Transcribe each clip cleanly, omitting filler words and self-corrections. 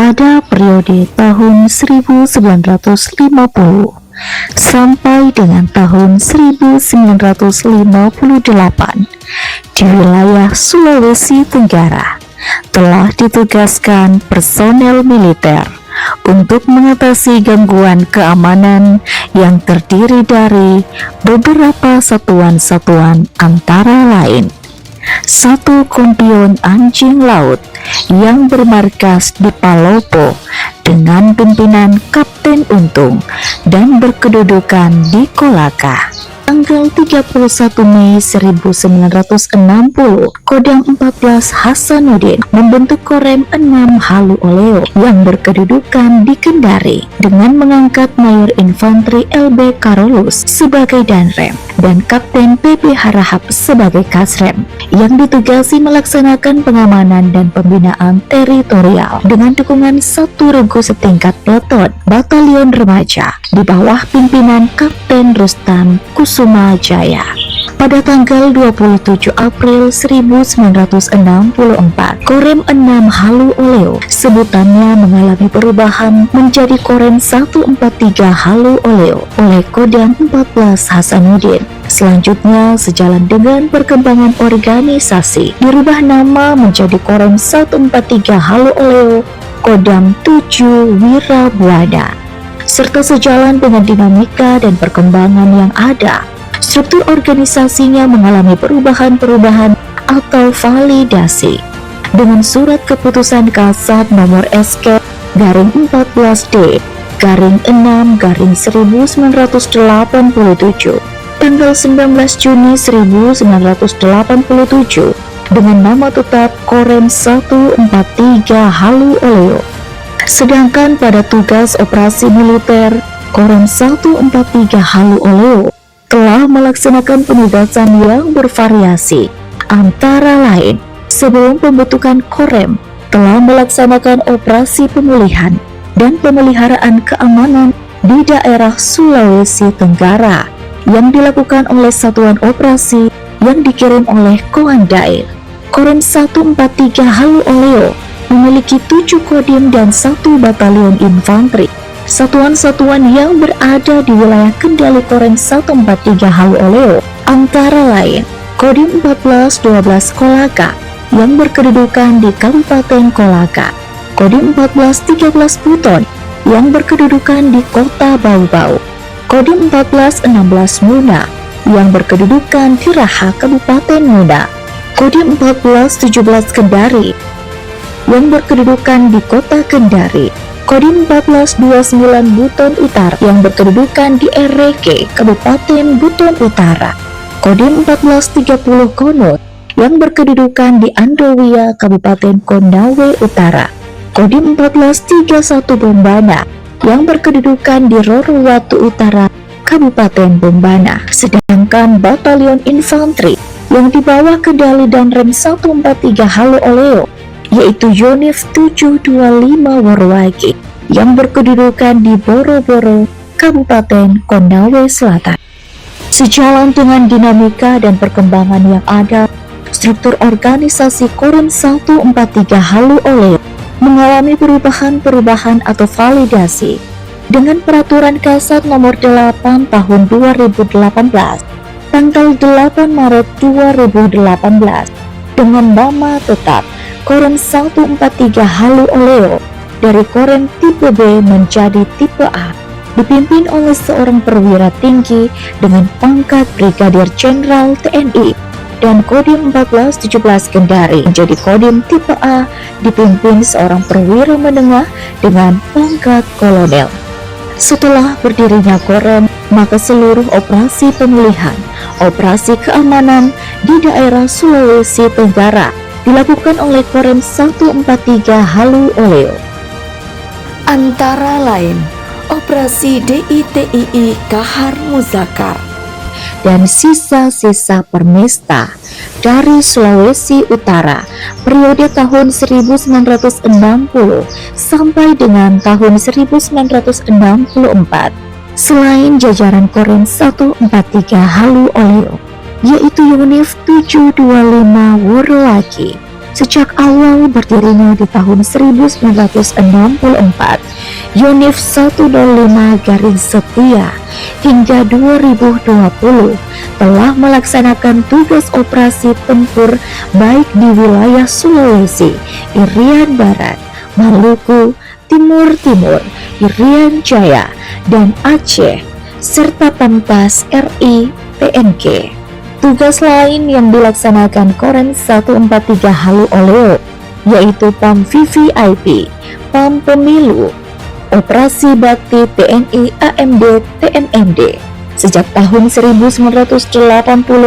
pada periode tahun 1950 sampai dengan tahun 1958 di wilayah Sulawesi Tenggara telah ditugaskan personel militer untuk mengatasi gangguan keamanan yang terdiri dari beberapa satuan-satuan, antara lain satu kompion anjing laut yang bermarkas di Palopo dengan pimpinan Kapten Untung dan berkedudukan di Kolaka. Tanggal 31 Mei 1960, Kodam 14 Hasanuddin membentuk Korem 6 Halu Oleo yang berkedudukan di Kendari dengan mengangkat Mayor Infanteri LB Karolus sebagai Danrem dan Kapten PP Harahap sebagai Kasrem yang ditugasi melaksanakan pengamanan dan pembinaan teritorial dengan dukungan satu regu setingkat peleton Batalion Remaja di bawah pimpinan Kapten Rustam Kusuma Jaya. Pada tanggal 27 April 1964, Korem 6 Halu Oleo sebutannya mengalami perubahan menjadi Korem 143 Halu Oleo oleh Kodam 14 Hasanuddin. Selanjutnya, sejalan dengan perkembangan organisasi, dirubah nama menjadi Korem 143 Halu Oleo Kodam 7 Wirabuana. Serta sejalan dengan dinamika dan perkembangan yang ada, struktur organisasinya mengalami perubahan-perubahan atau validasi. Dengan surat keputusan Kasat nomor SK garing 14D garing 6 garing 1987 tanggal 19 Juni 1987 dengan nama tetap Korem 143 Halu Oleo. Sedangkan pada tugas operasi militer, Korem 143 Halu Oleo telah melaksanakan penugasan yang bervariasi, antara lain sebelum pembentukan Korem telah melaksanakan operasi pemulihan dan pemeliharaan keamanan di daerah Sulawesi Tenggara yang dilakukan oleh satuan operasi yang dikirim oleh Komandair. Korem 143 Halu Oleo memiliki 7 kodim dan 1 batalion infanteri. Satuan-satuan yang berada di wilayah kendali Korem 143 Halu Oleo antara lain Kodim 1412 Kolaka yang berkedudukan di Kabupaten Kolaka, Kodim 1413 Buton yang berkedudukan di Kota Bau-Bau, Kodim 1416 Muna yang berkedudukan di Raha Kabupaten Muna, Kodim 1417 Kendari yang berkedudukan di Kota Kendari, Kodim 1429 Buton Utara yang berkedudukan di RG Kabupaten Buton Utara, Kodim 1430 Konot yang berkedudukan di Andowia Kabupaten Konawe Utara, Kodim 1431 Bombana yang berkedudukan di Rorowatu Utara Kabupaten Bombana. Sedangkan batalion infanteri yang di bawah kendali Danrem 143 Halu Oleo yaitu Yonif 725 Worowagi yang berkedudukan di Boro-Boro, Kabupaten Konawe Selatan. Sejalan dengan dinamika dan perkembangan yang ada, struktur organisasi Korem 143 Halu Oleo mengalami perubahan-perubahan atau validasi dengan Peraturan Kasat nomor 8 tahun 2018 tanggal 8 Maret 2018 dengan nama tetap Korem 143 Halu Oleo dari Korem tipe B menjadi tipe A, dipimpin oleh seorang perwira tinggi dengan pangkat Brigadir Jenderal TNI, dan Kodim 1417 Kendari menjadi Kodim tipe A, dipimpin seorang perwira menengah dengan pangkat Kolonel. Setelah berdirinya Korem, maka seluruh operasi pemulihan, operasi keamanan di daerah Sulawesi Tenggara dilakukan oleh Korem 143 Halu Oleo. Antara lain, Operasi DITII Kahar Muzakar dan sisa-sisa Permesta dari Sulawesi Utara periode tahun 1960 sampai dengan tahun 1964. Selain jajaran Korem 143 Halu Oleo, yaitu Yonif 725 Worowagi, Sejak awal berdirinya di tahun 1964, Yonif 105 Garing Setia hingga 2020 telah melaksanakan tugas operasi tempur baik di wilayah Sulawesi, Irian Barat, Maluku, Timur, Irian Jaya, dan Aceh, serta Pampas RI PNG. Tugas lain yang dilaksanakan Korem 143 Halu Oleo yaitu PAM VVIP, PAM Pemilu, Operasi Bakti TNI AMD TMMD sejak tahun 1980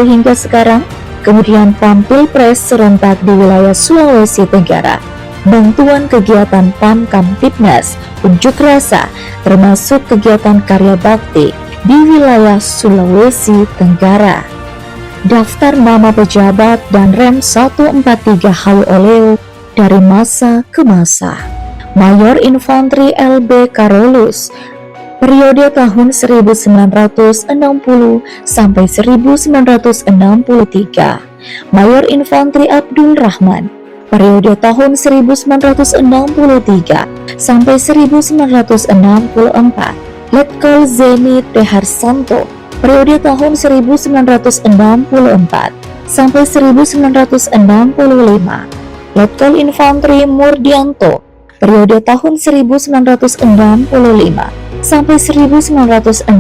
hingga sekarang, kemudian PAM Pilpres serentak di wilayah Sulawesi Tenggara, bantuan kegiatan PAM Kamtibnas, unjuk rasa, termasuk kegiatan karya bakti di wilayah Sulawesi Tenggara. Daftar nama pejabat dan Rem 143 Halu Oleo dari masa ke masa. Mayor Infanteri LB Karolus, periode tahun 1960 sampai 1963. Mayor Infanteri Abdul Rahman, periode tahun 1963 sampai 1964. Letkol Zeni Teharsanto, periode tahun 1964 sampai 1965. Letkol Infanteri Murdianto, periode tahun 1965 sampai 1967.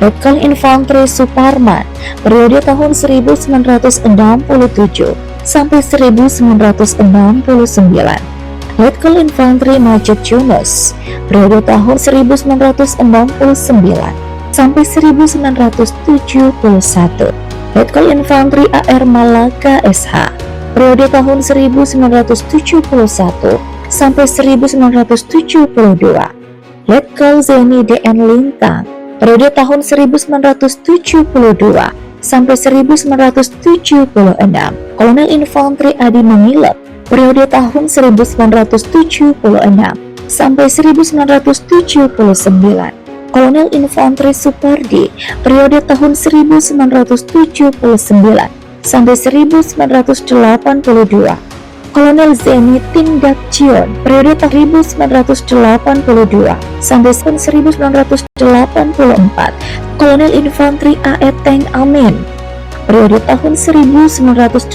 Letkol Infanteri Suparman, periode tahun 1967 sampai 1969. Letkol Infanteri Majid Yunus, periode tahun 1969 sampai 1971. Letkol Infanteri AR Malaka SH, periode tahun 1971 sampai 1972. Letkol Zeni DN Lintang, periode tahun 1972 sampai 1976. Kolonel Infanteri Adi Mangilep, periode tahun 1976 sampai 1979. Kolonel Infanteri Supardi, periode tahun 1979 sampai 1982. Kolonel Zeni Tindak Cion, periode tahun 1982 sampai 1984. Kolonel Infanteri AE Teng Amin, periode tahun 1986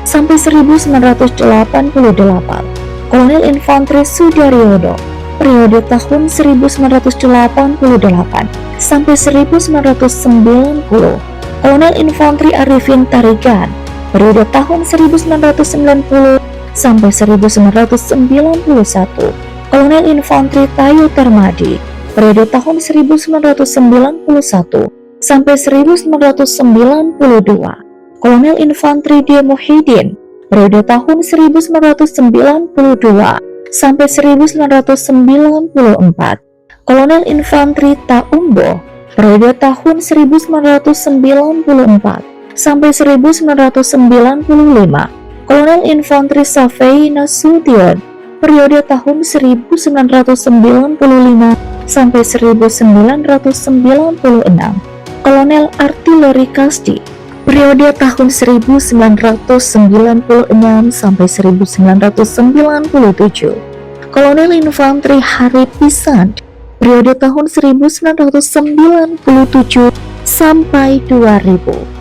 sampai 1988. Kolonel Infanteri Sudaryono, periode tahun 1988 sampai 1990. Kolonel Infanteri Arifin Tarigan, periode tahun 1990 sampai 1991. Kolonel Infanteri Tayo Termadi, periode tahun 1991 sampai 1992. Kolonel Infanteri D. Muhyiddin, periode tahun 1992 sampai 1994. Kolonel Infanteri Taumbo, periode tahun 1994 sampai 1995. Kolonel Infanteri Safei Nasution, periode tahun 1995 sampai 1996. Kolonel Artileri Kasdi, periode tahun 1996 sampai 1997. Kolonel Infanteri Hari Pisand, periode tahun 1997 sampai 2000.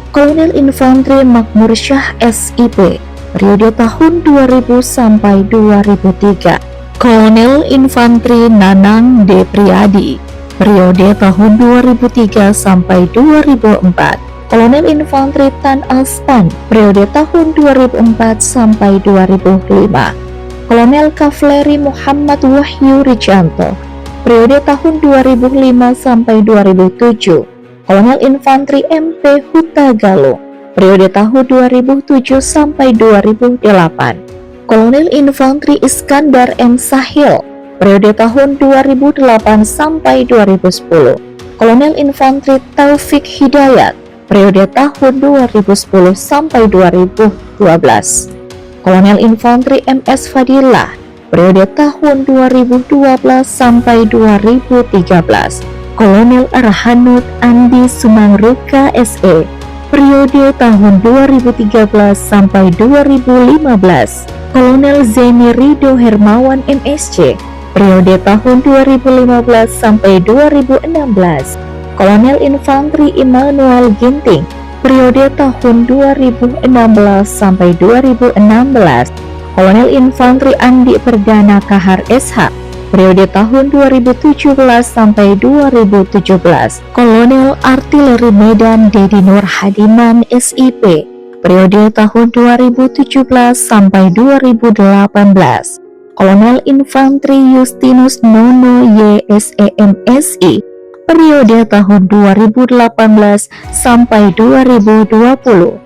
Kolonel Infanteri Makmur Syah SIP, periode tahun 2000 sampai 2003. Kolonel Infanteri Nanang D. Priyadi, periode tahun 2003 sampai 2004. Kolonel Infanteri Tan Aspan, periode tahun 2004 sampai 2005. Kolonel Kavaleri Muhammad Wahyu Rijanto, periode tahun 2005 sampai 2007. Kolonel Infanteri MP Huta Galung, periode tahun 2007 sampai 2008. Kolonel Infanteri Iskandar M. Sahil, periode tahun 2008 sampai 2010. Kolonel Infanteri Taufik Hidayat, periode tahun 2010 sampai 2012. Kolonel Infanteri MS Fadilah, periode tahun 2012 sampai 2013. Kolonel Arhanud Andi Sumangruka SE, periode tahun 2013 sampai 2015, Kolonel Zeni Rido Hermawan MSc, periode tahun 2015 sampai 2016, Kolonel Infantri Immanuel Ginting, periode tahun 2016 sampai 2016, Kolonel Infantri Andi Perdana Kahar SH, periode tahun 2017 sampai 2017, Kolonel Artileri Medan Dedi Nur Hadiman SIP, periode tahun 2017 sampai 2018, Kolonel Infantri Justinus Nono YSEMSI, periode tahun 2018 sampai 2020,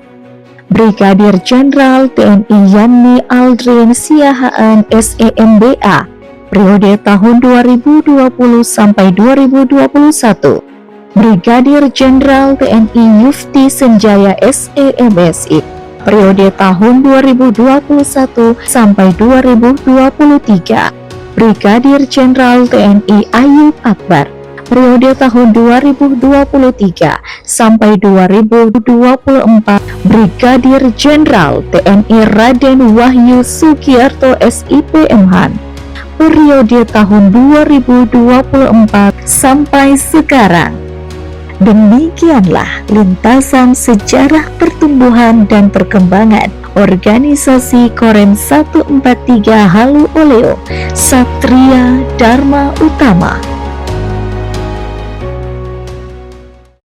Brigadir Jenderal TNI Yani Aldrin Siahaan SEMBA, periode tahun 2020 sampai 2021, Brigadir Jenderal TNI Yufti Senjaya SEMSI, periode tahun 2021 sampai 2023, Brigadir Jenderal TNI Ayub Akbar, periode tahun 2023 sampai 2024, Brigadir Jenderal TNI Raden Wahyu Sugiarto SIP MHAN, periode tahun 2024 sampai sekarang. Demikianlah lintasan sejarah pertumbuhan dan perkembangan organisasi Korem 143 Halu Oleo Satria Dharma Utama.